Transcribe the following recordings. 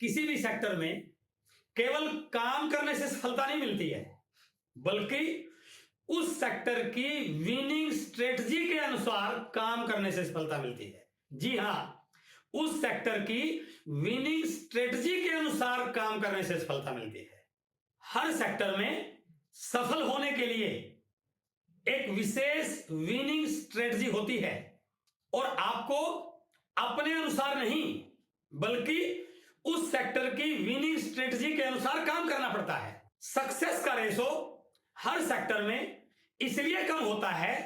किसी भी सेक्टर में केवल काम करने से सफलता नहीं मिलती है, बल्कि उस सेक्टर की विनिंग स्ट्रेटजी के अनुसार काम करने से सफलता मिलती है। जी हां, उस सेक्टर की विनिंग स्ट्रेटजी के अनुसार काम करने से सफलता मिलती है। हर सेक्टर में सफल होने के लिए एक विशेष विनिंग स्ट्रेटजी होती है और आपको अपने अनुसार नहीं, बल्कि उस सेक्टर की विनिंग स्ट्रेटजी के अनुसार काम करना पड़ता है। सक्सेस का रेशो हर सेक्टर में इसलिए कम होता है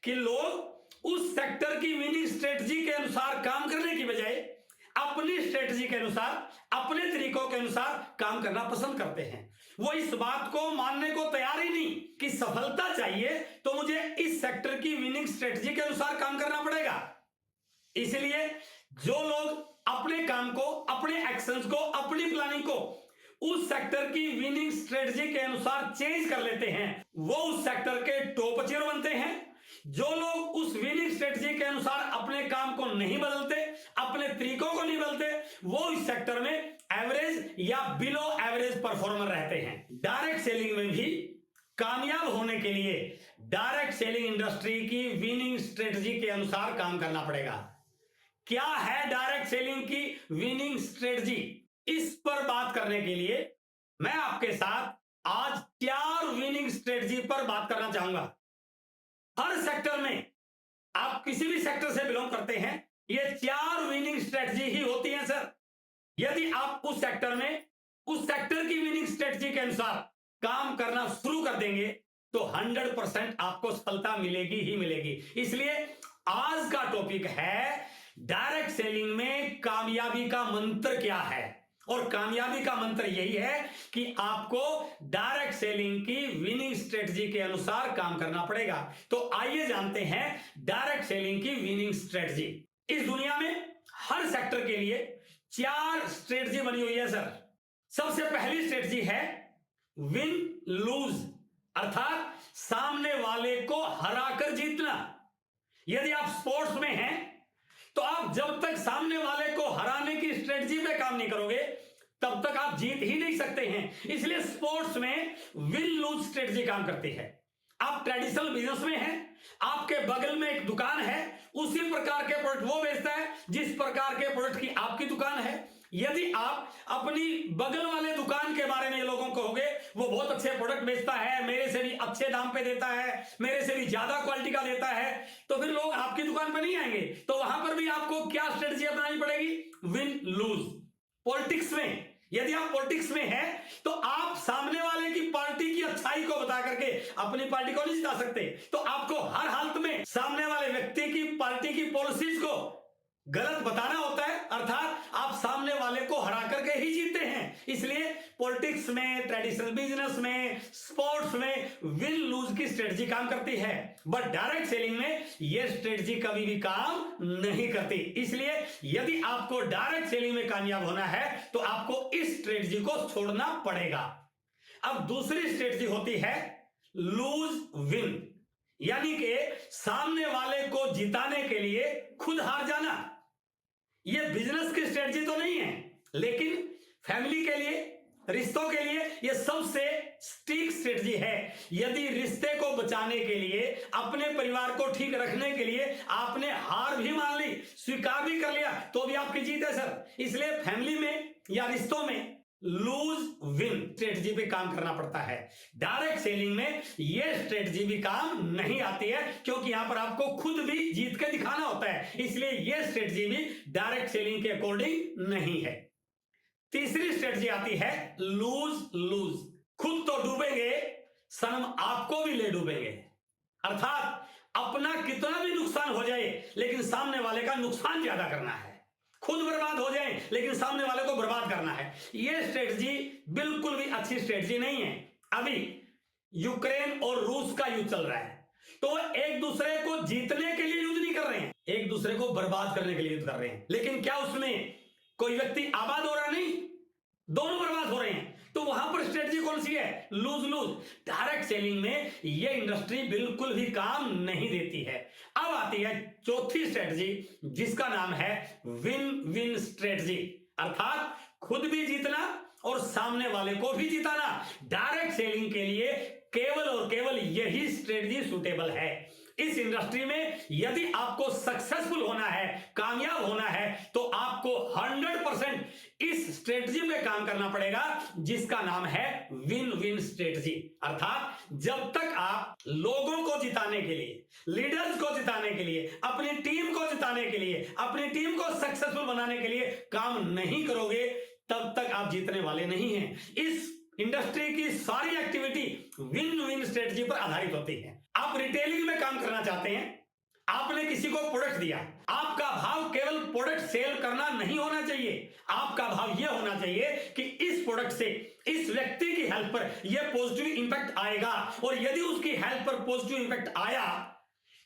कि लोग उस सेक्टर की विनिंग स्ट्रेटजी के अनुसार काम करने की बजाय अपनी स्ट्रेटजी के अनुसार, अपने तरीकों के अनुसार काम करना पसंद करते हैं। वो इस बात को मानने को तैयार ही नहीं कि सफलता चाहिए तो मुझे इस सेक्टर की विनिंग स्ट्रेटजी के अनुसार काम करना पड़ेगा। इसलिए जो लोग अपने काम को, अपने एक्शंस को, अपनी प्लानिंग को उस सेक्टर की विनिंग स्ट्रेटजी के अनुसार चेंज कर लेते हैं, वो उस सेक्टर के टॉप अचीवर बनते हैं। जो लोग उस विनिंग स्ट्रेटजी के अनुसार अपने काम को नहीं बदलते, अपने तरीकों को नहीं बदलते, वो इस सेक्टर में एवरेज या बिलो एवरेज परफॉर्मर रहते हैं। डायरेक्ट सेलिंग में भी कामयाब होने के लिए डायरेक्ट सेलिंग इंडस्ट्री की विनिंग स्ट्रेटजी के अनुसार काम करना पड़ेगा। क्या है डायरेक्ट सेलिंग की विनिंग स्ट्रेटजी? इस पर बात करने के लिए मैं आपके साथ आज 4 विनिंग स्ट्रेटजी पर बात करना चाहूंगा। हर सेक्टर में, आप किसी भी सेक्टर से बिलोंग करते हैं, ये 4 विनिंग स्ट्रेटजी ही होती हैं सर। यदि आप उस सेक्टर में उस सेक्टर की विनिंग स्ट्रेटजी के अनुसार काम करना शुरू कर देंगे तो 100% आपको सफलता मिलेगी ही मिलेगी। इसलिए आज का टॉपिक है डायरेक्ट सेलिंग में कामयाबी का मंत्र क्या है। और कामयाबी का मंत्र यही है कि आपको डायरेक्ट सेलिंग की विनिंग स्ट्रेटजी के अनुसार काम करना पड़ेगा। तो आइए जानते हैं डायरेक्ट सेलिंग की विनिंग स्ट्रेटजी। इस दुनिया में हर सेक्टर के लिए 4 स्ट्रेटजी बनी हुई है सर। सबसे पहली स्ट्रेटजी है विन लूज, अर्थात सामने वाले को हराकर जीतना। यदि आप स्पोर्ट्स में हैं तो आप जब तक सामने वाले को हराने की स्ट्रेटजी पे काम नहीं करोगे तब तक आप जीत ही नहीं सकते हैं। इसलिए स्पोर्ट्स में विन लूज स्ट्रेटजी काम करती है। आप ट्रेडिशनल बिजनेस में हैं, आपके बगल में एक दुकान है, उसी प्रकार के प्रोडक्ट वो बेचता है जिस प्रकार के प्रोडक्ट की आपकी दुकान है। यदि आप अपनी बगल वाले दुकान के बारे में लोगों को कहोगे वो बहुत अच्छे प्रोडक्ट बेचता है, मेरे से भी अच्छे दाम पे देता है, मेरे से भी ज्यादा क्वालिटी का देता है, तो फिर लोग आपकी दुकान पर नहीं आएंगे। तो वहां पर भी आपको क्या स्ट्रेटजी अपनानी पड़ेगी? Win loose. पॉलिटिक्स में, यदि आप पॉलिटिक्स में हैं तो आप सामने वाले की पार्टी की अच्छाई को बता करके अपनी पार्टी को नहीं जिता सकते। तो आपको हर हालत में सामने वाले व्यक्ति की पार्टी की पॉलिसीज को गलत बताना होता है, अर्थात आप सामने वाले को हरा करके ही जीतते हैं। इसलिए पॉलिटिक्स में, ट्रेडिशनल बिजनेस में, स्पोर्ट्स में विन लूज की स्ट्रेटजी काम करती है। बट डायरेक्ट सेलिंग में यह स्ट्रेटजी कभी भी काम नहीं करती। इसलिए यदि आपको डायरेक्ट सेलिंग में कामयाब होना है तो आपको इस स्ट्रेटजी को छोड़ना पड़ेगा। अब दूसरी स्ट्रेटजी होती है लूज विन, यानी कि सामने वाले को जिताने के लिए खुद हार जाना। यह बिजनेस की स्ट्रेटजी तो नहीं है, लेकिन फैमिली के लिए, रिश्तों के लिए यह सबसे स्टिक स्ट्रेटजी है। यदि रिश्ते को बचाने के लिए, अपने परिवार को ठीक रखने के लिए आपने हार भी मान ली, स्वीकार भी कर लिया, तो भी आपकी जीत है सर। इसलिए फैमिली में या रिश्तों में लूज विन स्ट्रेटजी पे काम करना पड़ता है। डायरेक्ट सेलिंग में यह स्ट्रेटजी भी काम नहीं आती है, क्योंकि यहां पर आपको खुद भी जीत के दिखाना होता है। इसलिए यह स्ट्रेटजी भी डायरेक्ट सेलिंग के अकॉर्डिंग नहीं है। तीसरी स्ट्रेटजी आती है लूज लूज। खुद तो डूबेंगे, सनम आपको भी ले डूबेंगे। अर्थात अपना कितना भी नुकसान हो जाए लेकिन सामने वाले का नुकसान ज्यादा करना है। खुद बर्बाद हो जाए लेकिन सामने वाले को बर्बाद करना है। यह स्ट्रेटजी बिल्कुल भी अच्छी स्ट्रेटजी नहीं है। अभी यूक्रेन और रूस का युद्ध चल रहा है, तो एक दूसरे को जीतने के लिए युद्ध नहीं कर रहे हैं, एक दूसरे को बर्बाद करने के लिए युद्ध कर रहे हैं। लेकिन क्या उसमें कोई व्यक्ति आबाद हो रहा नहीं, दोनों बर्बाद हो रहे हैं। तो वहां पर स्ट्रेटजी कौन सी है? Loose loose. डायरेक्ट सेलिंग में यह इंडस्ट्री बिल्कुल भी काम नहीं देती है। अब आती है चौथी स्ट्रेटजी, जिसका नाम है विन विन स्ट्रेटजी, अर्थात खुद भी जीतना और सामने वाले को भी जिताना। डायरेक्ट सेलिंग के लिए केवल और केवल यही स्ट्रेटजी सूटेबल है। इस इंडस्ट्री में यदि आपको सक्सेसफुल होना है, कामयाब होना है, तो आपको 100% इस स्ट्रेटजी में काम करना पड़ेगा, जिसका नाम है विन विन स्ट्रेटजी। अर्थात जब तक आप लोगों को जिताने के लिए, लीडर्स को जिताने के लिए, अपनी टीम को जिताने के लिए, अपनी टीम को सक्सेसफुल बनाने के लिए काम नहीं करोगे, तब तक आप जीतने वाले नहीं हैं। इस इंडस्ट्री की सारी एक्टिविटी विन विन स्ट्रेटजी पर आधारित होती है। आप रिटेलिंग में काम करना चाहते हैं, आपने किसी को प्रोडक्ट दिया, आपका भाव केवल प्रोडक्ट सेल करना नहीं होना चाहिए। आपका भाव यह होना चाहिए कि इस प्रोडक्ट से इस व्यक्ति की हेल्थ पर यह पॉजिटिव इंपैक्ट आएगा, और यदि उसकी हेल्थ पर पॉजिटिव इंपैक्ट आया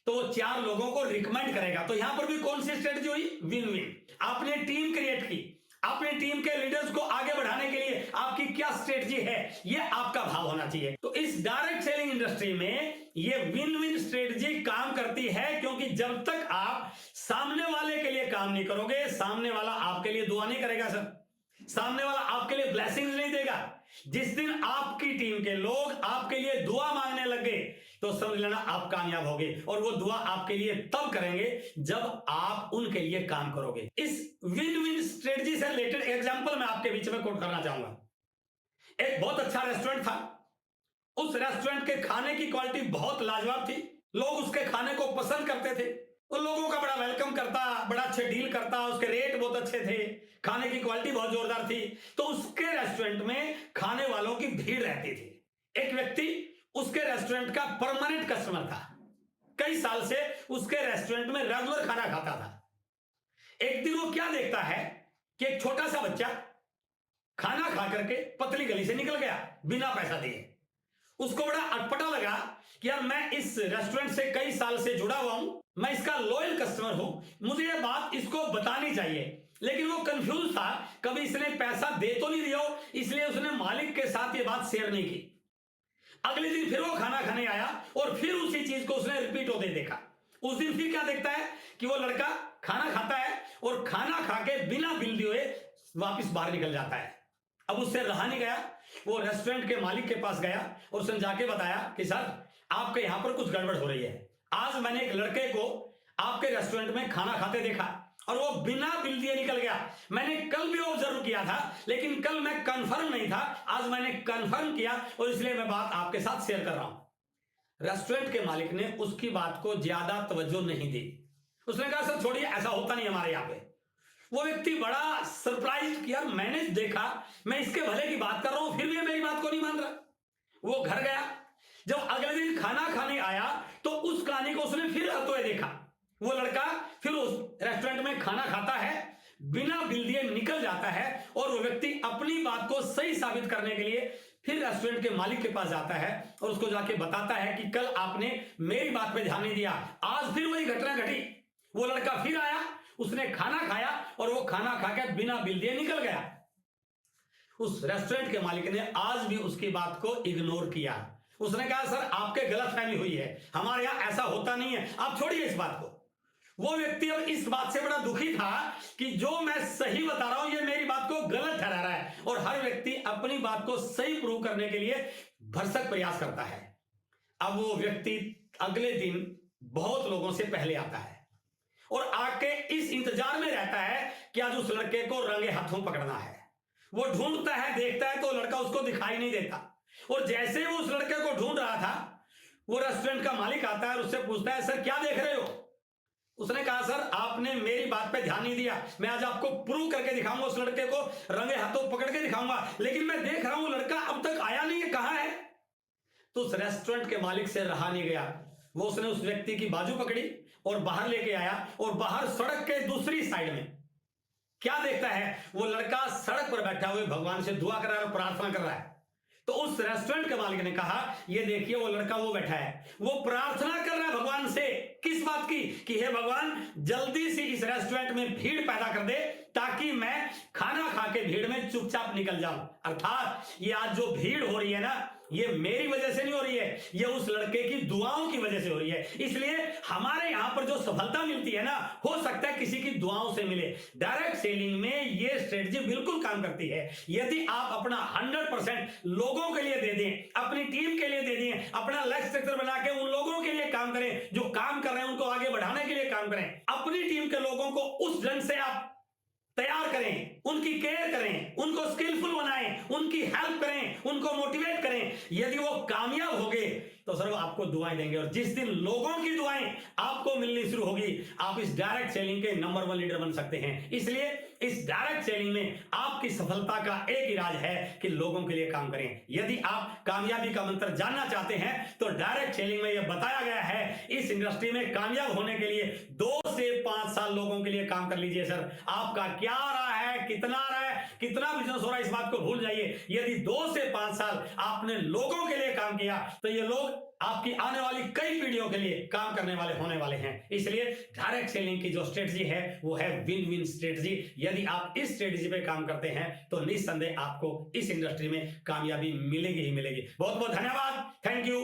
तो वो 4 लोगों को रिकमेंड करेगा। तो यहां पर भी कौन सी स्ट्रेटजी हुई? Win win. आपने टीम क्रिएट की, अपने टीम के लीडर्स को आगे बढ़ाने के लिए आपकी क्या स्ट्रेटजी है, यह आपका भाव होना चाहिए। तो इस डायरेक्ट सेलिंग इंडस्ट्री में यह विन विन स्ट्रेटजी काम करती है, क्योंकि जब तक आप सामने वाले के लिए काम नहीं करोगे, सामने वाला आपके लिए दुआ नहीं करेगा सर, सामने वाला आपके लिए ब्लेसिंग्स नहीं देगा। जिस दिन आपकी टीम के लोग आपके लिए दुआ मांगने लग गए, तो समझ लेना आप कामयाब होगे, और वो दुआ आपके लिए तब करेंगे जब आप उनके लिए काम करोगे। इस विन विन स्ट्रेटजी से रिलेटेड एग्जांपल मैं आपके बीच में कोट करना चाहूंगा। एक बहुत अच्छा रेस्टोरेंट था, उस रेस्टोरेंट के खाने की क्वालिटी बहुत लाजवाब थी, लोग उसके खाने को पसंद करते थे, उन लोगों का बड़ा वेलकम करता, बड़ा अच्छे डील करता, उसके रेट बहुत अच्छे थे, खाने की क्वालिटी बहुत जोरदार थी। तो उसके रेस्टोरेंट में खाने वालों की भीड़ रहती थी। एक व्यक्ति उसके रेस्टोरेंट का परमानेंट कस्टमर था, कई साल से उसके रेस्टोरेंट में रेगुलर खाना खाता था। एक दिन वो क्या देखता है कि एक छोटा सा बच्चा खाना खा करके पतली गली से निकल गया बिना पैसा दिए। उसको बड़ा अटपटा लगा कि यार मैं इस रेस्टोरेंट से कई साल से जुड़ा हुआ हूं, मैं इसका लॉयल कस्टमर हूं, मुझे ये बात इसको बतानी चाहिए। लेकिन वो कंफ्यूज था, कभी इसने पैसा दे तो नहीं दिया हो, इसलिए उसने मालिक के साथ ये बात शेयर नहीं की। अगले दिन फिर वो खाना खाने आया और फिर उसी चीज को उसने रिपीट होते देखा। उस दिन फिर क्या देखता है कि वो लड़का खाना खाता है और खाना खा के बिना बिल दिए वापस बाहर निकल जाता है। अब उससे रहा नहीं गया, वो रेस्टोरेंट के मालिक के पास गया और उसने जाके बताया कि सर आपके यहां पर कुछ गड़बड़ हो रही है। आज मैंने एक लड़के को आपके रेस्टोरेंट में खाना खाते देखा और वो बिना बिल दिए निकल गया। मैंने कल भी ऑब्जर्व किया था, लेकिन कल मैं कंफर्म नहीं था, आज मैंने कंफर्म किया और इसलिए मैं बात आपके साथ शेयर कर रहा हूं। रेस्टोरेंट के मालिक ने उसकी बात को ज्यादा तवज्जो नहीं दी। उसने कहा सर छोड़िए, ऐसा होता नहीं हमारे यहाँ पे। वो व्यक्ति बड़ा सरप्राइज किया, मैंने देखा, मैं इसके भले की बात कर रहा हूं, फिर भी मेरी बात को नहीं मान रहा। वो घर गया, जब अगले दिन खाना खाने आया तो उस कहानी को उसने फिर होते हुए देखा। वो लड़का फिर उस रेस्टोरेंट में खाना खाता है, बिना बिल दिए निकल जाता है, और वो व्यक्ति अपनी बात को सही साबित करने के लिए फिर रेस्टोरेंट के मालिक के पास जाता है और उसको जाके बताता है कि कल आपने मेरी बात पे ध्यान नहीं दिया। आज फिर वही घटना घटी। वो लड़का फिर आया, उसने खाना खाया और वो खाना खाकर बिना बिल दिए निकल गया। उस रेस्टोरेंट के मालिक ने आज भी उसकी बात को इग्नोर किया। उसने कहा सर आपके गलतफहमी हुई है, हमारे यहां ऐसा होता नहीं है, आप छोड़िए इस बात को। वो व्यक्ति अब इस बात से बड़ा दुखी था कि जो मैं सही बता रहा हूं ये मेरी बात को गलत ठहरा रहा है, और हर व्यक्ति अपनी बात को सही प्रूव करने के लिए भरसक प्रयास करता है। अब वो व्यक्ति अगले दिन बहुत लोगों से पहले आता है और आके इस इंतजार में रहता है कि आज उस लड़के को रंगे हाथों पकड़ना है। वो ढूंढता है, देखता है तो लड़का उसको दिखाई नहीं देता, और जैसे वो उस लड़के को ढूंढ रहा था, वो रेस्टोरेंट का मालिक आता है और उससे पूछता है सर क्या देख रहे हो। उसने कहा सर आपने मेरी बात पे ध्यान नहीं दिया, मैं आज आपको प्रूव करके दिखाऊंगा, उस लड़के को रंगे हाथों पकड़ के दिखाऊंगा, लेकिन मैं देख रहा हूं लड़का अब तक आया नहीं है, कहां है। तो उस रेस्टोरेंट के मालिक से रहा नहीं गया, वो उसने उस व्यक्ति की बाजू पकड़ी और बाहर लेके आया, और बाहर सड़क के दूसरी साइड में क्या देखता है, वो लड़का सड़क पर बैठा हुए भगवान से दुआ कर रहा है और प्रार्थना कर रहा है। तो उस रेस्टोरेंट के मालिक ने कहा ये देखिए वो लड़का वो बैठा है, वो प्रार्थना कर रहा है भगवान से, किस बात की, कि हे भगवान जल्दी से इस रेस्टोरेंट में भीड़ पैदा कर दे ताकि मैं खाना खा के भीड़ में चुपचाप निकल जाऊं। अर्थात ये आज जो भीड़ हो रही है ना, ये मेरी वजह से नहीं हो रही है, ये उस लड़के की दुआओं की वजह से हो रही है। इसलिए हमारे यहां पर जो सफलता मिलती है ना, हो सकता है किसी की दुआओं से मिले। डायरेक्ट सेलिंग में ये स्ट्रेटजी बिल्कुल काम करती है। यदि आप अपना 100% लोगों के लिए दे दें, अपनी टीम के लिए दे दें, अपना लाइफ स्ट्रक्चर बना के उन लोगों के लिए काम करें जो काम कर रहे हैं, उनको आगे बढ़ाने के लिए काम करें, अपनी टीम के लोगों को उस ढंग से आप तैयार करें, उनकी केयर करें, उनको स्किलफुल बनाएं, उनकी हेल्प करें, उनको मोटिवेट करें। यदि वो कामयाब हो गए तो सर वो आपको दुआएं देंगे, और जिस दिन लोगों की दुआएं आपको मिलनी शुरू होगी, आप इस डायरेक्ट सेलिंग के नंबर 1 लीडर बन सकते हैं। इसलिए इस डायरेक्ट सेलिंग में आपकी सफलता का एक ही राज है कि लोगों के लिए काम करें। यदि आप कामयाबी का मंत्र जानना चाहते हैं तो डायरेक्ट सेलिंग में यह बताया गया है, इस इंडस्ट्री में कामयाब होने के लिए 2 से 5 साल लोगों के लिए काम कर लीजिए। सर आपका क्या आ रहा है, कितना आ रहा है, कितना बिजनेस हो रहा है, इस बात को भूल जाइए। यदि 2 से 5 साल आपने लोगों के लिए काम किया तो ये लोग आपकी आने वाली कई पीढ़ियों के लिए काम करने वाले होने वाले हैं। इसलिए डायरेक्ट सेलिंग की जो स्ट्रेटजी है वो है विन विन स्ट्रेटजी। यदि आप इस स्ट्रेटजी पे काम करते हैं तो निस्संदेह आपको इस इंडस्ट्री में कामयाबी मिलेगी ही मिलेगी। बहुत बहुत धन्यवाद, थैंक यू।